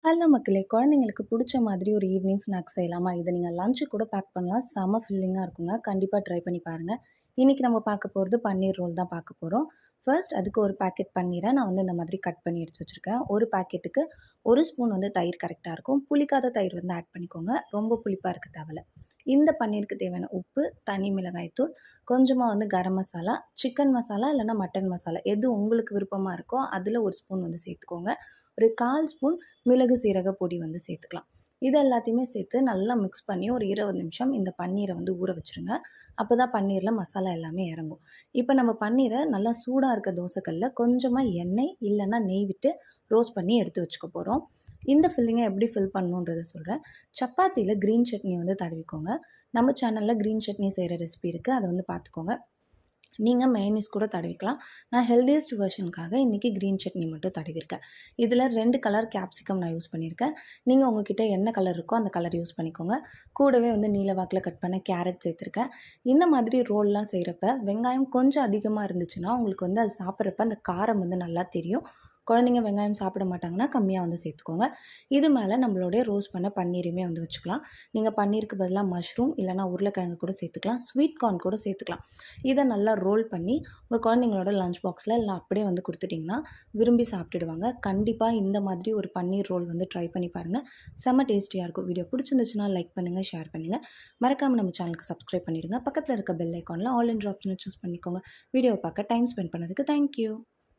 Hello மக்களே! குழந்தைங்களுக்கு புடிச்ச மாதிரி ஒரு ஈவினிங் ஸ்நாக்ஸ் செய்யலாமா? இத நீங்க லஞ்சுக்கு கூட பேக் பண்ணலாம். செம்ம ஃபில்லிங்கா இருக்குங்க. கண்டிப்பா ட்ரை பண்ணி பாருங்க. இன்னைக்கு நம்ம பார்க்க போறது பன்னீர் ரோல் தான் பார்க்க போறோம். ஃபர்ஸ்ட் அதுக்கு ஒரு பாக்கெட் பன்னீர நான் வந்து இந்த மாதிரி கட் பண்ணி எடுத்து வச்சிருக்கேன். ஒரு பாக்கெட்டுக்கு 1 ஸ்பூன் வந்து தயிர் கரெக்ட்டா இருக்கும். புளிக்காத தயிர் வந்து ஆட் பண்ணிக்கோங்க. ரொம்ப புளிப்பா இருக்க தேவையில்ல. இந்த பன்னீருக்கு தேவையான உப்பு, தனி மிளகாய் தூள், கொஞ்சமா வந்து கரம் மசாலா, சிக்கன் மசாலா இல்லன்னா மட்டன் மசாலா எது உங்களுக்கு விருப்பமா இருக்கோ, அதில 1 ஸ்பூன் வந்து சேர்த்துக்கோங்க. ஒரு 1/4 ஸ்பூன் மிளகு, சீரக பொடி வந்து சேர்த்துக்கலாம். இது எல்லாத்தையுமே சேர்த்து நல்லா மிக்ஸ் பண்ணி ஒரு 20 நிமிஷம் இந்த பன்னீரை வந்து ஊற வச்சுருங்க. அப்போ தான் பன்னீரில் மசாலா எல்லாமே இறங்கும். இப்போ நம்ம பன்னீரை நல்லா சூடாக இருக்க தோசைக்கல்ல கொஞ்சமாக எண்ணெய் இல்லைன்னா நெய் விட்டு ரோஸ்ட் பண்ணி எடுத்து வச்சுக்க போகிறோம். இந்த ஃபில்லிங்கை எப்படி ஃபில் பண்ணணுன்றதை சொல்கிறேன். சப்பாத்தியில் க்ரீன் சட்னி வந்து தடவிக்கோங்க. நம்ம சேனலில் க்ரீன் சட்னி செய்கிற ரெசிபி இருக்குது, அதை வந்து பார்த்துக்கோங்க. நீங்கள் மயோனைஸ் கூட தடவிக்கலாம். நான் ஹெல்தியஸ்ட் வெர்ஷனுக்காக இன்றைக்கி க்ரீன் சட்னி மட்டும் தடவிருக்கேன். இதில் 2 கலர் கேப்சிகம் நான் யூஸ் பண்ணியிருக்கேன். நீங்கள் உங்ககிட்ட என்ன கலர் இருக்கோ அந்த கலர் யூஸ் பண்ணிக்கோங்க. கூடவே வந்து நீல வாக்கில் கட் பண்ண கேரட் சேர்த்துருக்கேன். இந்த மாதிரி ரோல்லாம் செய்கிறப்ப வெங்காயம் கொஞ்சம் அதிகமாக இருந்துச்சுன்னா உங்களுக்கு வந்து அது சாப்பிட்றப்ப அந்த காரம் வந்து நல்லா தெரியும். குழந்தைங்க வெங்காயம் சாப்பிட மாட்டாங்கன்னா கம்மியாக வந்து சேர்த்துக்கோங்க. இது மேலே நம்மளுடைய ரோஸ்ட் பண்ண பன்னீரையுமே வந்து வச்சுக்கலாம். நீங்கள் பன்னீருக்கு பதிலாக மஷ்ரூம் இல்லைனா உருளைக்கிழங்கு கூட சேர்த்துக்கலாம். ஸ்வீட் கார்ன் கூட சேர்த்துக்கலாம். இதை நல்லா ரோல் பண்ணி உங்கள் குழந்தைங்களோட லஞ்ச் பாக்ஸில் இல்லை அப்படியே வந்து கொடுத்துட்டிங்கன்னா விரும்பி சாப்பிட்டுடுவாங்க. கண்டிப்பாக இந்த மாதிரி ஒரு பன்னீர் ரோல் வந்து ட்ரை பண்ணி பாருங்கள். செம்ம டேஸ்டியாக இருக்கும். வீடியோ பிடிச்சிருந்துச்சுன்னா லைக் பண்ணுங்கள், ஷேர் பண்ணுங்கள். மறக்காமல் நம்ம சேனலுக்கு சப்ஸ்கிரைப் பண்ணிவிடுங்க. பக்கத்தில் இருக்க பெல் ஐக்கானில் ஆல் இன் ஆப்ஷனை சூஸ் பண்ணிக்கோங்க. வீடியோவை பார்க்க டைம் ஸ்பெண்ட் பண்ணதுக்கு தேங்க்யூ.